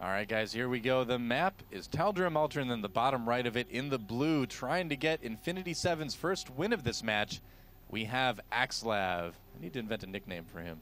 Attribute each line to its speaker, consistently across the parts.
Speaker 1: All right, guys, here we go. The map is Tal'Darim Altar, and then the bottom right of it in the blue, trying to get Infinity 7's first win of this match. We have Axslav. I need to invent a nickname for him.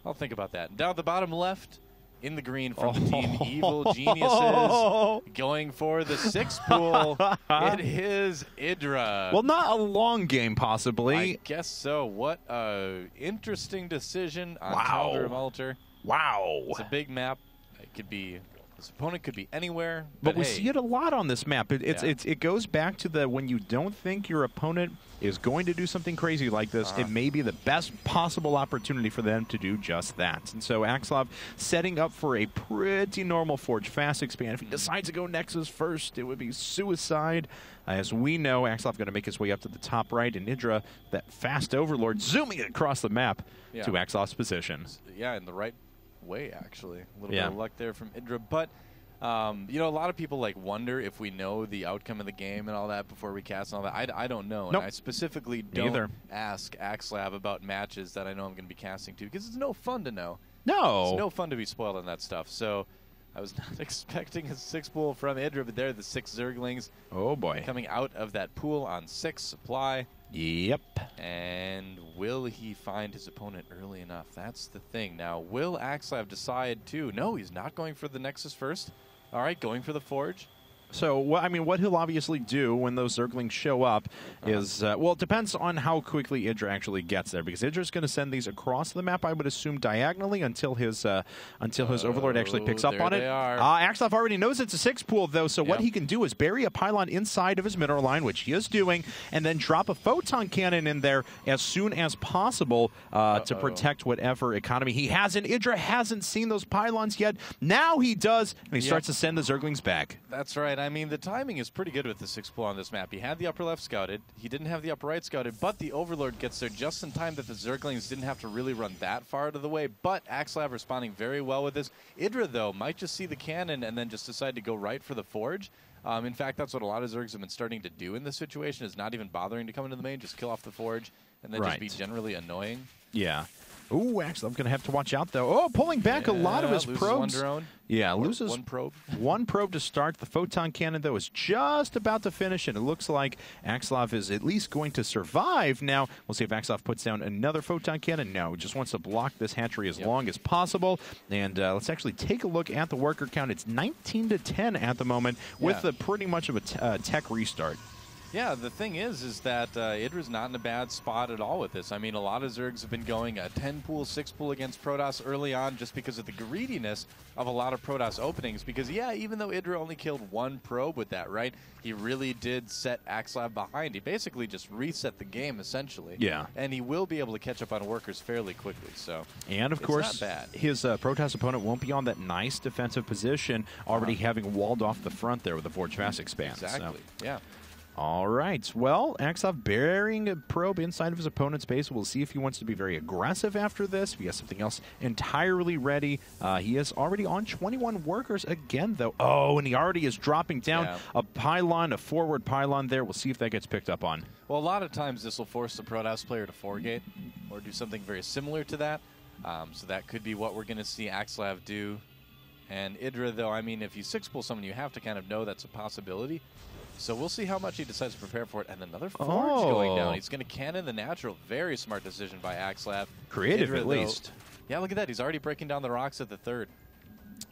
Speaker 1: I'll think about that. Down at the bottom left, in the green from the team Evil Geniuses, going for the 6 pool. It is EG.IdrA.
Speaker 2: Well, not a long game, possibly.
Speaker 1: I guess so. What a interesting decision on Tal'Darim Altar.
Speaker 2: Wow.
Speaker 1: It's a big map. It could be, this opponent could be anywhere.
Speaker 2: But we see it a lot on this map. It goes back to the when you don't think your opponent is going to do something crazy like this, it may be the best possible opportunity for them to do just that. And so Axslav setting up for a pretty normal Forge fast expand. If he decides to go Nexus first, it would be suicide. As we know, Axslav going to make his way up to the top right, and EG.IdrA, that fast overlord, zooming across the map to Axslav's position.
Speaker 1: Yeah, in the right way, actually. A little bit of luck there from EG.IdrA. But, you know, a lot of people, like, wonder if we know the outcome of the game and all that before we cast and all that. I don't know.
Speaker 2: Nope.
Speaker 1: And I specifically don't ask Axslav about matches that I know I'm going to be casting to, because it's no fun to know.
Speaker 2: No.
Speaker 1: It's no fun to be spoiled on that stuff. So I was not expecting a 6 pool from EG.IdrA, but there are the 6 Zerglings.
Speaker 2: Oh, boy.
Speaker 1: Coming out of that pool on 6 supply.
Speaker 2: Yep.
Speaker 1: And will he find his opponent early enough? That's the thing. Now, will Axslav decide to? No, he's not going for the Nexus first. All right, going for the Forge.
Speaker 2: So, I mean, what he'll obviously do when those Zerglings show up is, well, it depends on how quickly EG.IdrA actually gets there, because EG.IdRA's going to send these across the map, I would assume, diagonally until his Overlord actually picks up on it. Axslav already knows it's a 6 pool, though, so what he can do is bury a pylon inside of his mineral line, which he is doing, and then drop a photon cannon in there as soon as possible to protect whatever economy he has. And EG.IdrA hasn't seen those pylons yet. Now he does, and he starts to send the Zerglings back.
Speaker 1: That's right. I mean, the timing is pretty good with the 6 pool on this map. He had the upper left scouted. He didn't have the upper right scouted, but the Overlord gets there just in time that the Zerglings didn't have to really run that far out of the way. But Axslav responding very well with this. EG.IdrA, though, might just see the cannon and then just decide to go right for the Forge. In fact, that's what a lot of Zergs have been starting to do in this situation, is not even bothering to come into the main, just kill off the Forge, and then just be generally annoying.
Speaker 2: Yeah. Ooh, Axslav going to have to watch out, though. Oh, pulling back a lot of his probes.
Speaker 1: One drone.
Speaker 2: Yeah, loses
Speaker 1: one probe.
Speaker 2: One probe to start. The photon cannon, though, is just about to finish, and it looks like Axslav is at least going to survive. Now, we'll see if Axslav puts down another photon cannon. No, he just wants to block this hatchery as long as possible. And let's actually take a look at the worker count. It's 19-10 at the moment with pretty much of a tech restart.
Speaker 1: Yeah, the thing is that EG.IdRA's not in a bad spot at all with this. I mean, a lot of Zergs have been going a 10 pool, 6 pool against Protoss early on just because of the greediness of a lot of Protoss openings. Because, yeah, even though EG.IdRA only killed 1 probe with that, right, he really did set Axslav behind. He basically just reset the game, essentially.
Speaker 2: Yeah. And
Speaker 1: he will be able to catch up on workers fairly quickly. So,
Speaker 2: and, of course, his Protoss opponent won't be on that nice defensive position, already having walled off the front there with the Forge Fast expand.
Speaker 1: Exactly, yeah.
Speaker 2: All right. Well, Axslav burying a probe inside of his opponent's base. We'll see if he wants to be very aggressive after this. If he has something else entirely ready. He is already on 21 workers again, though. Oh, and he already is dropping down a pylon, a forward pylon there. We'll see if that gets picked up on.
Speaker 1: Well, a lot of times this will force the Protoss player to 4-gate or do something very similar to that. So that could be what we're going to see Axslav do. And EG.IdrA, though, I mean, if you 6-pool someone, you have to kind of know that's a possibility. So we'll see how much he decides to prepare for it. And another Forge going down. He's going to cannon the natural. Very smart decision by Axslav.
Speaker 2: Creative, at least.
Speaker 1: Yeah, look at that. He's already breaking down the rocks at the 3rd.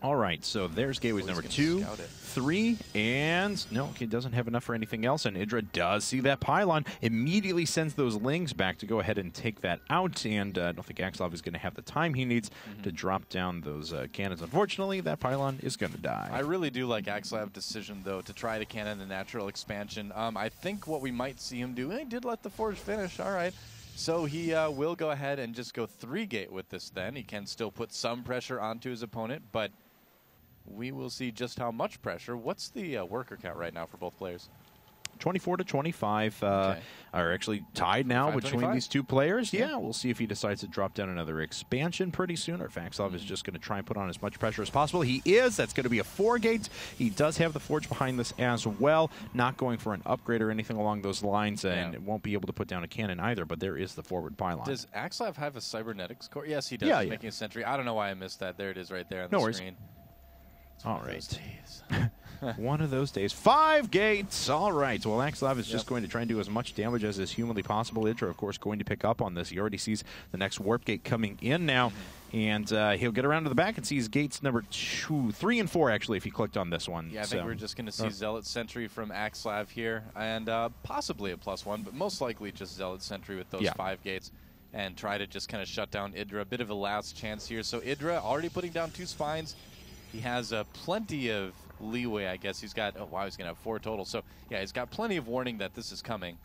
Speaker 2: All right, so there's gateways number 2, 3, and no, he doesn't have enough for anything else, and EG.IdrA does see that pylon, immediately sends those lings back to go ahead and take that out, and I don't think Axslav is going to have the time he needs to drop down those cannons. Unfortunately, that pylon is going to die.
Speaker 1: I really do like Axslav's decision, though, to try to cannon the natural expansion. I think what we might see him do, he did let the Forge finish, all right. So he will go ahead and just go 3-gate with this then. He can still put some pressure onto his opponent, but we will see just how much pressure. What's the worker count right now for both players?
Speaker 2: 24-25 are actually tied now between these two players. Yeah, we'll see if he decides to drop down another expansion pretty soon, or if Axslav is just going to try and put on as much pressure as possible. He is. That's going to be a 4-gate. He does have the Forge behind this as well. Not going for an upgrade or anything along those lines, and it won't be able to put down a cannon either, but there is the forward pylon.
Speaker 1: Does Axslav have a cybernetics core? Yes, he does. He's making a sentry. I don't know why I missed that. There it is right there on the screen.
Speaker 2: All right. One of those days. 5 gates. All right. Well, Axslav is just going to try and do as much damage as is humanly possible. IdrA, of course, going to pick up on this. He already sees the next warp gate coming in now. And he'll get around to the back and sees gates number 2, 3, and 4, actually, if he clicked on this one.
Speaker 1: Yeah, I think we're just going to see Zealot Sentry from Axslav here, and possibly a +1, but most likely just Zealot Sentry with those 5 gates, and try to just kind of shut down IdrA. A bit of a last chance here. So IdrA already putting down 2 spines. He has plenty of leeway, I guess. He's got, oh wow, he's going to have 4 total. So, yeah, he's got plenty of warning that this is coming.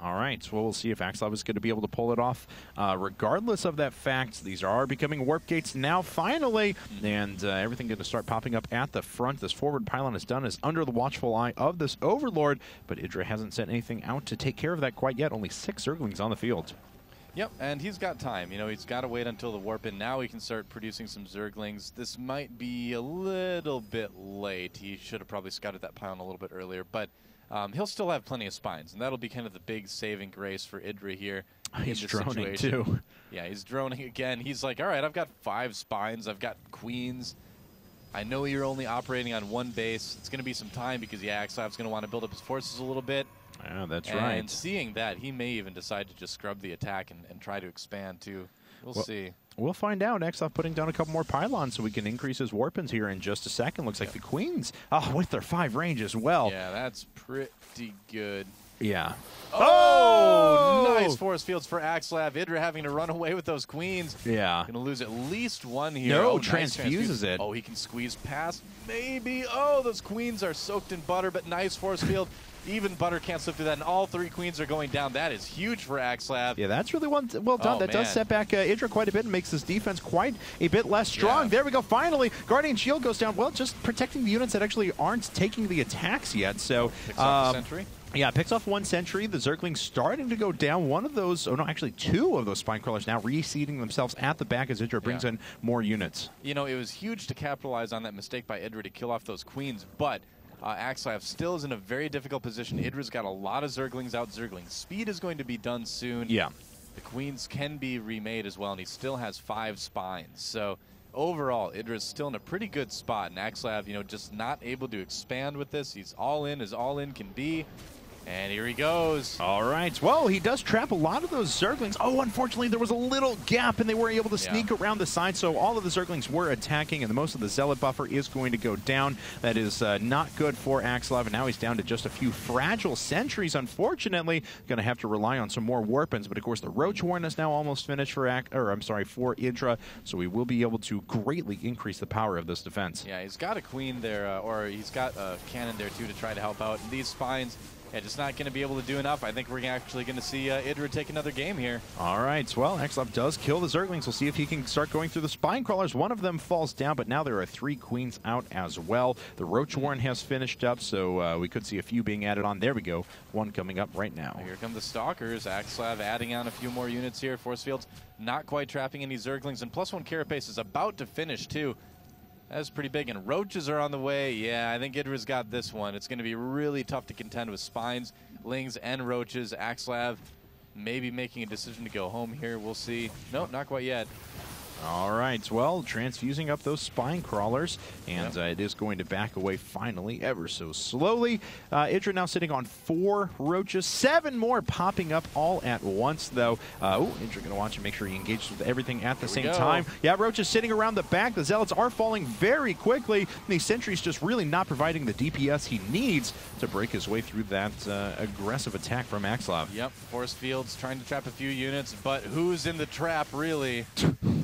Speaker 2: All right, well, we'll see if Axslav is going to be able to pull it off. Regardless of that fact, these are becoming warp gates now, finally, and everything going to start popping up at the front. This forward pylon is done, is under the watchful eye of this Overlord, but IdrA hasn't sent anything out to take care of that quite yet. Only 6 Zerglings on the field.
Speaker 1: Yep, and he's got time. You know, he's got to wait until the warp in. Now he can start producing some Zerglings. This might be a little bit late. He should have probably scouted that pylon a little bit earlier, but he'll still have plenty of spines, and that'll be kind of the big saving grace for IdrA here.
Speaker 2: He's droning, too.
Speaker 1: Yeah, he's droning again. He's like, all right, I've got 5 spines. I've got queens. I know you're only operating on 1 base. It's going to be some time because, yeah, Axslav's going to want to build up his forces a little bit.
Speaker 2: Yeah, that's right.
Speaker 1: And seeing that, he may even decide to just scrub the attack and try to expand, too. We'll see. We'll
Speaker 2: find out. Axslav putting down a couple more pylons so we can increase his warpins here in just a second. Looks like the queens, with their 5 range as well.
Speaker 1: Yeah, that's pretty good.
Speaker 2: Yeah.
Speaker 1: Oh! Nice force fields for Axslav. IdrA having to run away with those queens.
Speaker 2: Yeah.
Speaker 1: Going to lose at least 1 here.
Speaker 2: No, transfuses it.
Speaker 1: Oh, he can squeeze past. Maybe. Oh, those queens are soaked in butter, but nice force field. Even butter can't slip through that, and all 3 queens are going down. That is huge for Axslav.
Speaker 2: Yeah, that's really well done. That does set back IdrA quite a bit and makes this defense quite a bit less strong. Yeah. There we go. Finally, Guardian Shield goes down. Well, just protecting the units that actually aren't taking the attacks yet. So,
Speaker 1: picks off the sentry.
Speaker 2: Yeah, picks off 1 sentry. The Zerglings starting to go down. One of those, oh no, actually 2 of those spine crawlers now reseating themselves at the back as IdrA brings in more units.
Speaker 1: You know, it was huge to capitalize on that mistake by IdrA to kill off those queens, but Axslav still is in a very difficult position. IdrA's got a lot of Zerglings out. Zergling speed is going to be done soon.
Speaker 2: Yeah.
Speaker 1: The queens can be remade as well, and he still has 5 spines. So overall, IdrA's still in a pretty good spot, and Axslav, you know, just not able to expand with this. He's all in as all in can be. And here he goes.
Speaker 2: All right. Well, he does trap a lot of those Zerglings. Oh, unfortunately, there was a little gap, and they were able to sneak around the side, so all of the Zerglings were attacking, and most of the Zealot buffer is going to go down. That is not good for Axslav, and now he's down to just a few fragile sentries, unfortunately. Going to have to rely on some more warpins, but of course, the Roach Warren is now almost finished for for IdrA, so we will be able to greatly increase the power of this defense.
Speaker 1: Yeah, he's got a queen there, or he's got a cannon there, too, to try to help out. And these spines, yeah, just not going to be able to do enough. I think we're actually going to see IdrA take another game here.
Speaker 2: All right. Well, Axslav does kill the Zerglings. We'll see if he can start going through the spine crawlers. One of them falls down, but now there are 3 queens out as well. The Roach Warren has finished up, so we could see a few being added on. There we go. 1 coming up right now.
Speaker 1: Here come the Stalkers. Axslav adding on a few more units here. Force fields not quite trapping any Zerglings, and +1 carapace is about to finish, too. That's pretty big, and Roaches are on the way. Yeah, I think IdrA's got this one. It's going to be really tough to contend with Spines, Lings, and Roaches. Axslav maybe making a decision to go home here. We'll see. Nope, not quite yet.
Speaker 2: All right, well, transfusing up those spine crawlers, and it is going to back away finally, ever so slowly. IdrA now sitting on 4 Roaches, 7 more popping up all at once, though. IdrA going to watch and make sure he engages with everything at the same time. Yeah, Roaches sitting around the back. The Zealots are falling very quickly. The Sentry's just really not providing the DPS he needs to break his way through that aggressive attack from Axslav.
Speaker 1: Yep, force fields trying to trap a few units, but who's in the trap, really?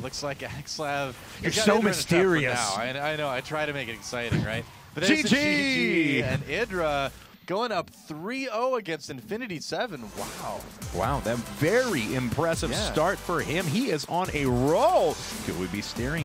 Speaker 1: Looks like Axslav.
Speaker 2: You're so mysterious.
Speaker 1: I know. I try to make it exciting, right? But
Speaker 2: GG!
Speaker 1: And IdrA going up 3-0 against Infinity 7. Wow.
Speaker 2: Wow, that very impressive start for him. He is on a roll. Could we be staring